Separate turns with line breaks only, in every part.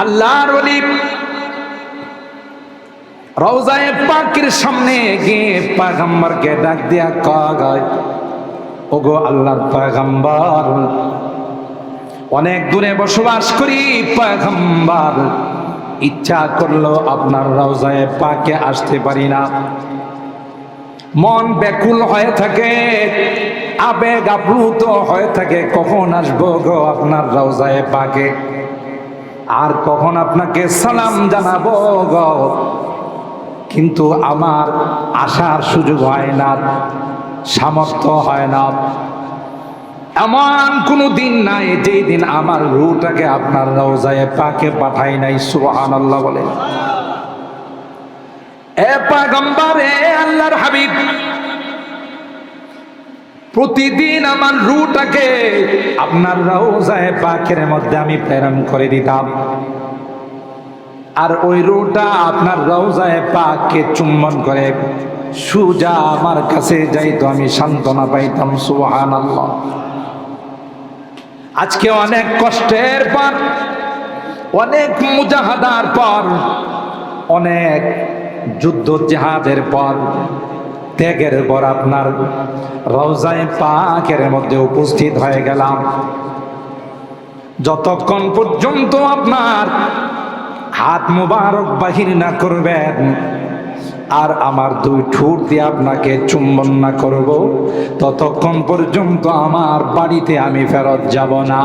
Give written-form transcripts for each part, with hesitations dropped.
আল্লাহর ওলি রওজায়ে পাকের সামনে গিয়ে পয়গম্বরকে ডাক দিয়া কয়, ওগো আল্লাহর পয়গম্বর, অনেক দূরে বসবাস করি পয়গম্বর, ইচ্ছা করলো আপনার রওজায়ে পাকে আসতে পারি না। মন ব্যাকুল হয়ে থাকে, আবেগ আপ্লুত হয়ে থাকে, কখন আসবো গো আপনার রওজায়ে পাকে, আর কখন আপনাকে সালাম জানাবো গো। কিন্তু আমার আসার সুযোগ হয় না, সামর্থ্য হয় না। এমন কোনো দিন নাই যেই দিন আমার রূহটাকে আপনার রওজায়ে পাকে পাঠাই নাই। সুবহানাল্লাহ বলেন। এ পয়গম্বর, এ আল্লাহর হাবিব, প্রতিদিন আমার রূহটাকে আপনার রওজায়ে পাকের মধ্যে আমি প্রেরণ করে দিতাম, আর ওই রূহটা আপনার রওজায়ে পাককে চুম্বন করে সুজা আমার কাছে যাইতো, আমি সান্ত্বনা পাইতাম। সুবহানাল্লাহ। আজকে অনেক কষ্টের পর, অনেক মুজাহাদার পর, অনেক যুদ্ধ জিহাদের পর, ত্যাগের পর আপনার রওজায়ে পাকের মধ্যে উপস্থিত হয়ে গেলাম। যতক্ষণ পর্যন্ত আপনার হাত মুবারক বাহির না করবেন আর আমার দুই ঠোঁট দিয়ে আপনাকে চুম্বন না করব, ততক্ষণ পর্যন্ত আমার বাড়িতে আমি ফেরত যাব না।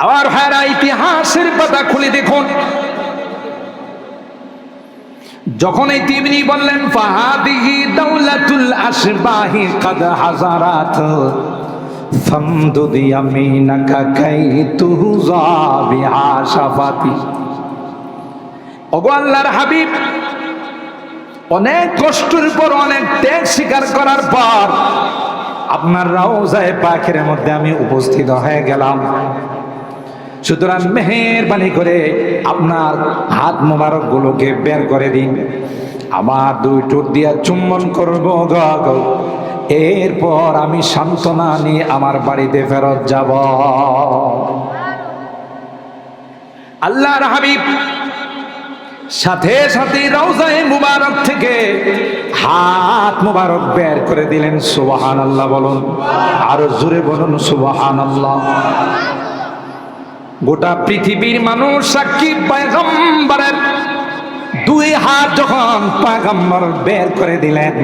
আবার হারা ইতিহাসের পাতা খুলে দেখুন, যখন এই তিবনি বললেন ফাহাদিহি দাওলাতুল আশবাহি কাদ হাজারাত ফামদুদ ইয়ামিনাকা কাই তুযা বিহা শাফাতি। ওগো আল্লাহর হাবিব, অনেক কষ্টের পর, অনেক ত্যাগ স্বীকার করার পর আপনার রওজায়ে পাকের মধ্যে আমি উপস্থিত হয়ে গেলাম। সুতরাং মেহেরবানি করে আপনার হাত মোবারক গুলোকে বের করে দিন, আমার দুই ঠোঁট দিয়া চুম্বন করবো গো, এরপর আমি সান্ত্বনা নিয়ে আমার বাড়িতে ফেরত যাব। আল্লাহর হাবিব সাথে সাথে রওজায়ে মুবারক থেকে হাত মুবারক বের করে দিলেন। সুবহানাল্লাহ বলুন, আরো জোরে বলুন সুবহানাল্লাহ। গোটা পৃথিবীর মানুষ সাক্ষী, পয়গম্বরের দুই হাত যখন পয়গম্বর বের করে দিলেন,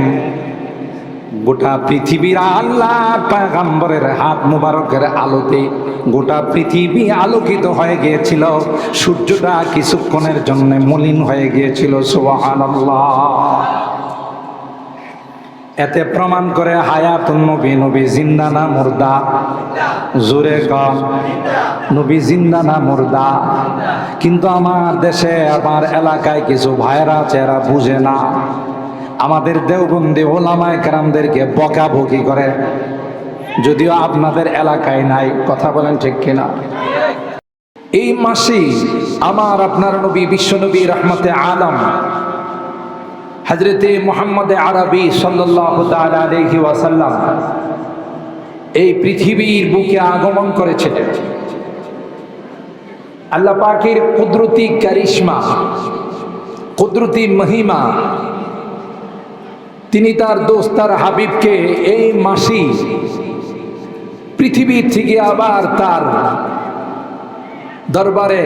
গোটা পৃথিবীর আল্লাহ পয়গম্বরের হাত মুবারকের আলোতে গোটা পৃথিবী আলোকিত হয়ে গিয়েছিল। সূর্যটা কিছুক্ষণের জন্য মলিন হয়ে গিয়েছিল। সুবহানাল্লাহ। এতে প্রমাণ করে হায়াতুন নবী, নবী জিন্দা না মুর্দা? জোরে কন, নবী জিন্দা না মুর্দা? কিন্তু আমার দেশে, আমার এলাকায় কিছু ভাইরা আছে, এরা বুঝে না। আমাদের দেওবন্দি ওলামায়ে কেরামদেরকে বকাবকি করে, যদিও আপনাদের এলাকায় নাই। কথা বলেন ঠিক কিনা? এই মাসে আমার আপনার নবী, বিশ্বনবী রহমতে আলম হযরতে মুহাম্মদ আরবি সাল্লাল্লাহু তাআলা আলাইহি ওয়াসাল্লাম এই পৃথিবীর বুকে আগমন করেছিলেন। আল্লাহ পাকের কুদরতি কারিশমা, কুদরতি মহিমা, তিনি তার দোস্ত, তার হাবিবকে এই মাসেই পৃথিবী থেকে আবার তার দরবারে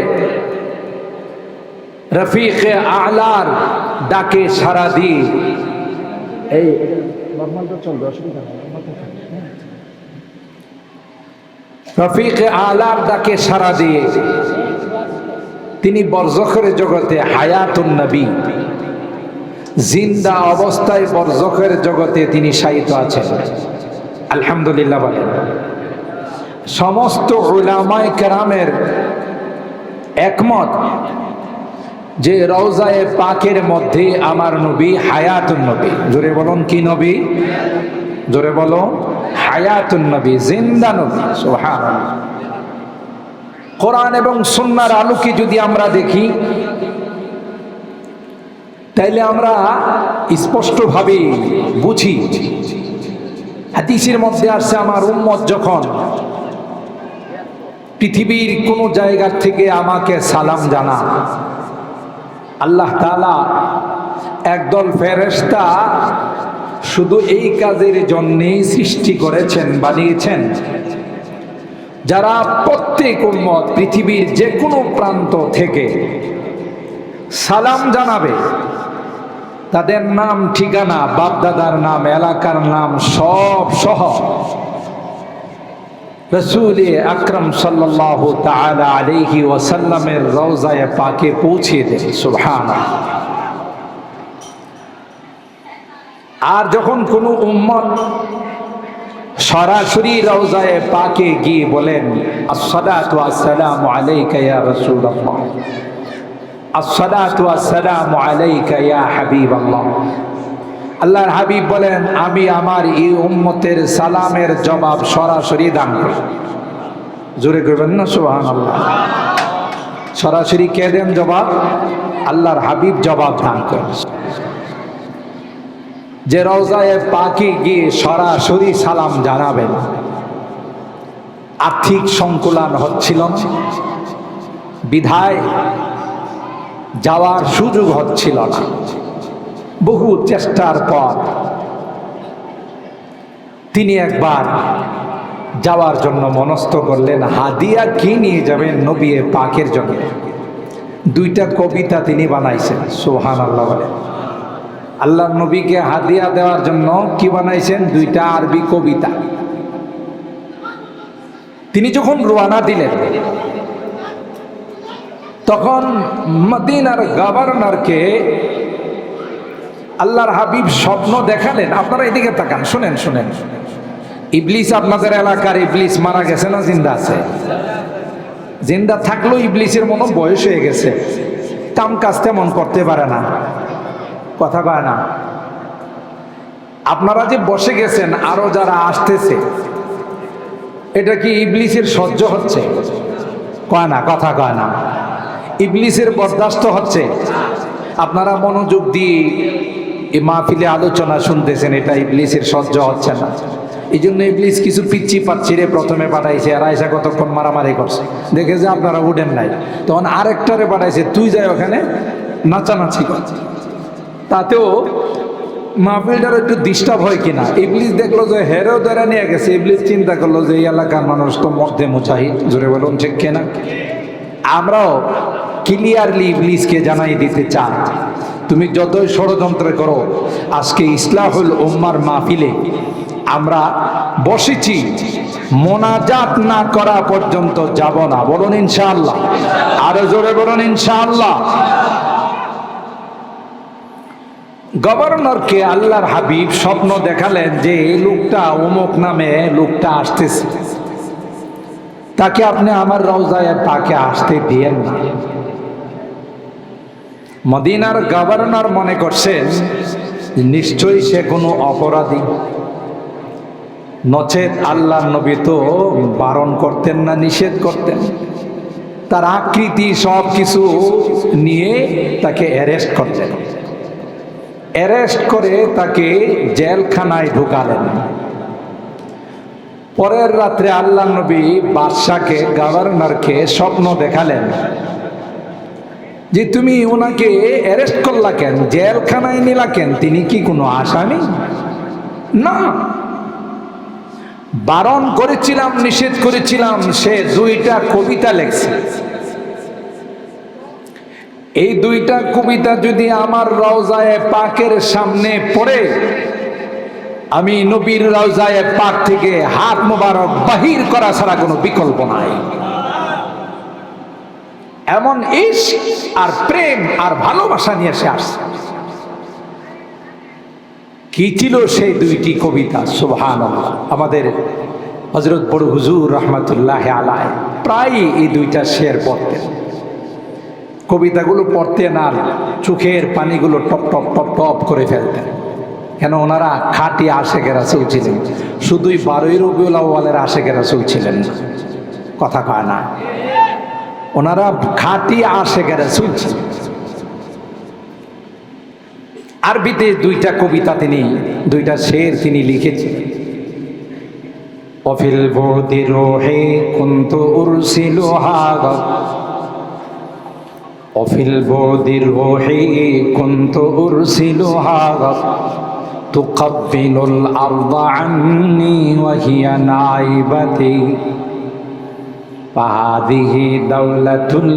রফিকে আলার ডাকে সাড়া দিয়ে, এই রফিকে আলার ডাকে সাড়া দিয়ে তিনি বরজখের জগতে হায়াতুন নবী, জিন্দা অবস্থায় বরজখের জগতে তিনি শায়িত আছেন। আলহামদুলিল্লাহ বলেন। সমস্ত উলামায়ে কেরামের একমত যে রওজায়ে পাকের মধ্যে আমার নবী হায়াতুন নবী। জোরে বলুন, কি নবী? জোরে বলো, হায়াতুন নবী, জিন্দা নবী। সুবহানাল্লাহ। কোরআন এবং সুন্নাহর আলোকে যদি আমরা দেখি, তাইলে আমরা স্পষ্টভাবে বুঝি। হাদিসের মধ্যে আসছে, আমার উম্মত যখন পৃথিবীর কোন জায়গা থেকে আমাকে সালাম জানা। আল্লাহ তাআলা একদল ফেরেশতা শুধু এই কাজের জন্যই সৃষ্টি করেছেন, বানিয়েছেন, যারা প্রত্যেক উম্মত পৃথিবীর যে কোনো প্রান্ত থেকে সালাম জানাবে, তাদের নাম, ঠিকানা, বাপদাদার নাম, এলাকার নাম সব সহ রাসূল আকরাম সাল্লাল্লাহু তাআলা আলাইহি ওয়াসাল্লামের রওজায়ে পাকে পৌঁছে দেন। সুবহানাল্লাহ। আর যখন কোনো উম্মত সরাসরি রওজায়ে পাকে গিয়ে বলেন আসসালাতু আসসালামু আলাইকা ইয়া রাসূলুল্লাহ, আসসালাতু আসসালামু আলাইকা ইয়া হাবিবাল্লাহ, আল্লাহর হাবিব বলেন আমি আমার এই উম্মতের সালামের জবাব সরাসরি দান করি। জোরে করবেন না সুবহানাল্লাহ। সরাসরি কে দেন জবাব? আল্লাহর হাবিব জবাব দান করেন। যে রওজায়ে পাকে গিয়ে সরাসরি সালাম জানাবেন, আর্থিক সংকুলান হচ্ছিল না, বিধায় যাওয়ার সুযোগ হচ্ছিল না। বহু চেষ্টার পর তিনি একবার যাওয়ার জন্য মনস্থ করলেন। হাদিয়া কি নিয়ে যাবেন নবী পাকের জন্য? দুইটা কবিতা তিনি বানাইছেন। সুবহানাল্লাহ বলেন। আল্লাহর নবীকে হাদিয়া দেওয়ার জন্য কি বানাইছেন? দুইটা আরবি কবিতা। তিনি যখন রওনা দিলেন, তখন মদিনার গভর্নরকে আল্লাহর হাবিব স্বপ্ন দেখালেন। আপনারা এদিকে তাকান, শুনেন শুনেন। ইবলিস, আপনাদের এলাকার ইবলিস মারা গেছে না জিন্দা আছে? জিন্দা থাকলেও ইবলিসের মনে বয়স হয়ে গেছে, কাম কাজ তেমন করতে পারে না, কথা কয় না। আপনারা যে বসে গেছেন, আরো যারা আসতেছে, এটা কি ইবলিসের সহ্য হচ্ছে? কয় না, কথা কয় না। ইবলিসের বরদাস্ত হচ্ছে? আপনারা মনোযোগ দিয়ে এই মাহফিলে আলোচনা শুনতেছেন, এটা ইবলিসের সহ্য হচ্ছে না। এই জন্য ইবলিস কিছু পিচ্ছি পাচ্ছিরে প্রথমে পাঠাইছে, আর আয়সা কতক্ষণ মারামারি করছে, দেখে যে আপনারা উঠেন নাই, তখন আরেকটারে পাঠাইছে, তুই যাই ওখানে নাচানাচি করছে। তাতেও মাহফিলটার একটু ডিস্টার্ব হয় কিনা। ইবলিস দেখলো যে হেরেও ধরে নিয়ে গেছে, ইবলিস চিন্তা করলো যে এই এলাকার মানুষ তো মধ্যে মুজাহিদ, জোরে বলুন ঠিক কিনা। আমরাও ক্লিয়ারলি ইবলিসকে জানাই দিতে চাই, তুমি যতই ষড়যন্ত্র করো, আজকে ইসলাহুল উম্মার মাহফিলে আমরা বসেছি, মোনাজাত না করা পর্যন্ত যাব না। বলুন ইনশাআল্লাহ, আরো জোরে বলুন ইনশাআল্লাহ। গভর্নরকে আল্লাহর হাবিব স্বপ্ন দেখালেন যে এই লোকটা, অমুক নামে লোকটা আসতেছে, তাকে আপনি আমার রওজায়ে পাকে আসতে দিয়েন না। মদিনার গভর্নর মনে করছেন নিশ্চয়ই সে কোনো অপরাধী, নচেত আল্লাহর নবী তো বারণ করতেন না, নিষেধ করতেন। তার আকৃতি সব কিছু নিয়ে তাকে অ্যারেস্ট করতেন। অ্যারেস্ট করে তাকে জেলখানায় ঢুকালেন। পরের রাত্রে আল্লাহর নবী বাদশাকে, গভর্নরকে স্বপ্ন দেখালেন যে তুমি ওনাকে অ্যারেস্ট করলা কেন, জেলখানায় নিলা কেন? তিনি কি কোনো আসামি? না, বারণ করেছিলাম, নিষেধ করেছিলাম, সে দুইটা কবিতা লেখছে। এই দুইটা কবিতা যদি আমার রওজায়ে পাকের সামনে পড়ে, আমি নবীর রওজায়ে পাক থেকে হাত মোবারক বাহির করা ছাড়া কোনো বিকল্প নাই। এমন ইশক আর প্রেম আর ভালোবাসা নিয়ে সে আসছে। কি ছিল সেই দুইটি কবিতা? সুবহানাল্লাহ। আমাদের হযরত বড় হুজুর রাহমাতুল্লাহ আলাইহি প্রায় এই দুইটা শের পড়তেন। কবিতাগুলো পড়তেন আর চোখের পানিগুলো টপ টপ টপ টপ করে ফেলতেন। কেন? ওনারা খাঁটি আশেকে রাসূল ছিলেন, শুধুই 12 রবিউল আউয়ালের আশেকে রাসূল ছিলেন না, কথা কয় না। ওনারা খাঁটি আশেকে রাসূল ছিলেন। আরবিতে দুইটা কবিতা তিনি, দুইটা শের তিনি লিখেছিলেন। ওয়াফিল বুদি রূহি কুনতু উরসিলুহা ওয়াফিল বুদি রূহি কুনতু উরসিলুহা তুকাব্বিলুল আরদা আন্নি ওয়া হিয়া নাইবাতি ফাহাদিহি দাওলাতুল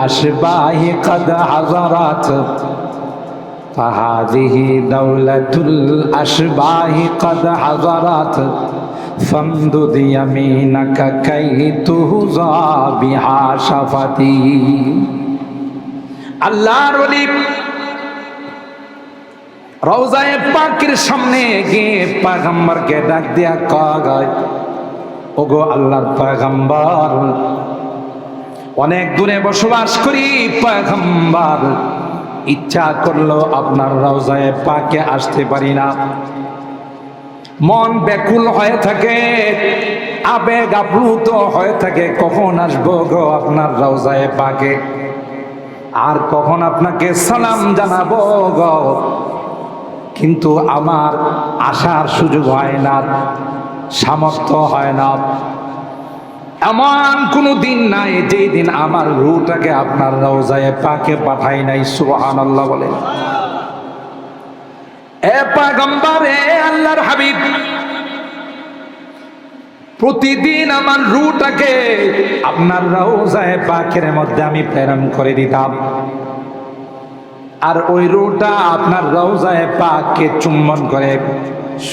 আশবাহি কাদ হাযারাত ফাহাদিহি দাওলাতুল আশবাহি কাদ হাযারাত ফামদুদ ইয়ামিনাকা কাই তুহযা বিহা শাফাতি। আল্লাহর ওলি রওজায়ে পাকের সামনে গিয়ে পয়গম্বরকে ডাক দিয়া কয়, ওগো আল্লাহর পয়গম্বর, অনেক দূরে বসবাস করি পয়গম্বর, ইচ্ছা করলো আপনার রওজায়ে পাকে আসতে পারি না। মন ব্যাকুল হয়ে থাকে, আবেগ আপ্লুত হয়ে থাকে, কখন আসবো গো আপনার রওজায়ে পাকে, আর কখন আপনাকে সালাম জানাবো গো। কিন্তু আমার আসার সুযোগ হয় না, সামর্থ্য হয় না। এমন কোনো দিন নাই যেই দিন আমার রূহটাকে আপনার রওজায়ে পাকে পাঠাই নাই। সুবহানাল্লাহ বলেন। এ পয়গম্বর, এ আল্লাহর হাবিব, প্রতিদিন আমার রূহটাকে আপনার রওজায়ে পাকের মধ্যে আমি প্রেরণ করে দিতাম, আর ওই রূহটা আপনার রওজায়ে পাককে চুম্বন করে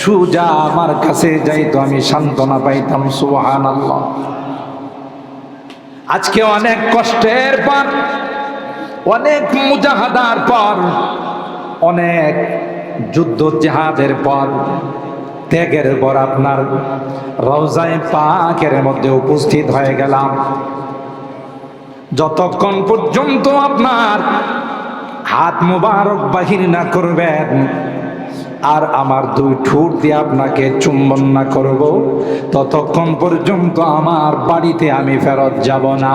সুজা আমার কাছে যাইতো, আমি সান্ত্বনা পাইতাম। সুবহানাল্লাহ। আজকে অনেক কষ্টের পর, অনেক মুজাহাদার পর, অনেক যুদ্ধ জিহাদের পর, ত্যাগের পর আপনার রওজায়ে পাকের মধ্যে উপস্থিত হয়ে গেলাম। যতক্ষণ পর্যন্ত আপনার হাত মুবারক বাহির না করবেন আর আমার দুই ঠোঁট দিয়ে আপনাকে চুম্বন না করব, ততক্ষণ পর্যন্ত আমার বাড়িতে আমি ফেরত যাব না।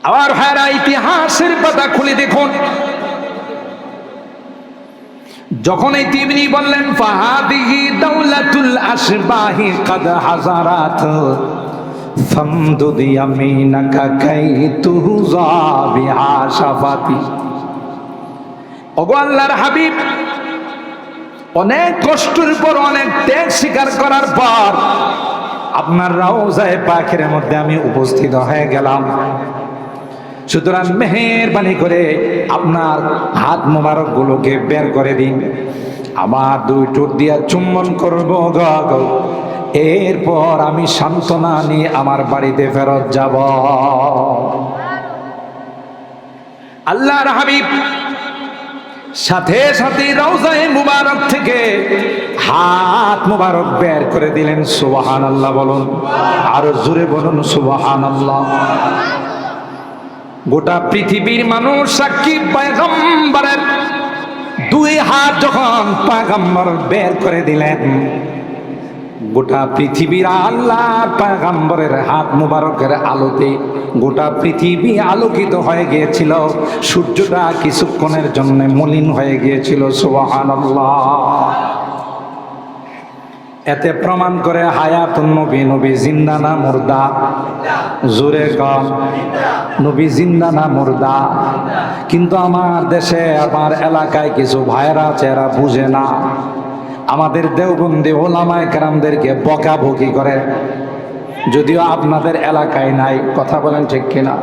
আবার ভাইরা, ইতিহাসের পাতা খুলে দেখুন, যখন এই তিবনি বললেন ফাহাদিহি দাওলাতুল আশবাহি কাদ হাযারাত ফামদুদ ইয়ামিনাকা কাই তুহযা বিহা শাফাতি। ওগো আল্লাহর হাবিব, অনেক কষ্টের পর, অনেক ত্যাগ স্বীকার করার পর আপনার রওজায়ে পাকের মধ্যে আমি উপস্থিত হয়ে গেলাম। সুতরাং মেহেরবানি করে আপনার হাত মোবারক গুলোকে বের করে দিন, আমার দুই ঠোঁট দিয়া চুম্বন করব গো, এরপর আমি সান্ত্বনা নিয়ে আমার বাড়িতে ফেরত যাব। আল্লাহর হাবিব সাথে সাথে রওজায়ে মুবারক থেকে হাত মুবারক বের করে দিলেন। সুবহানাল্লাহ বলুন, আরো জোরে বলুন সুবহানাল্লাহ। গোটা পৃথিবীর মানুষ সাক্ষী, পয়গম্বরের দুই হাত যখন পয়গম্বর বের করে দিলেন, গোটা পৃথিবীর আল্লাহ পয়গম্বরের হাত মুবারকের আলোতে গোটা পৃথিবী আলোকিত হয়ে গিয়েছিল। সূর্যটা কিছুক্ষণের জন্য মলিন হয়ে গিয়েছিল। সুবহানাল্লাহ। এতে প্রমাণ করে হায়াতুন নবী, নবী জিন্দা না মুর্দা? জোরে কন, নবী জিন্দা না মুর্দা? কিন্তু আমার দেশে, আমার এলাকায় কিছু ভাইরা আছে, এরা বুঝে না। আমাদের দেওবন্দি ওলামায়ে কেরামদেরকে বকাবকি করে, যদিও আপনাদের এলাকায় নাই। কথা বলেন ঠিক কিনা?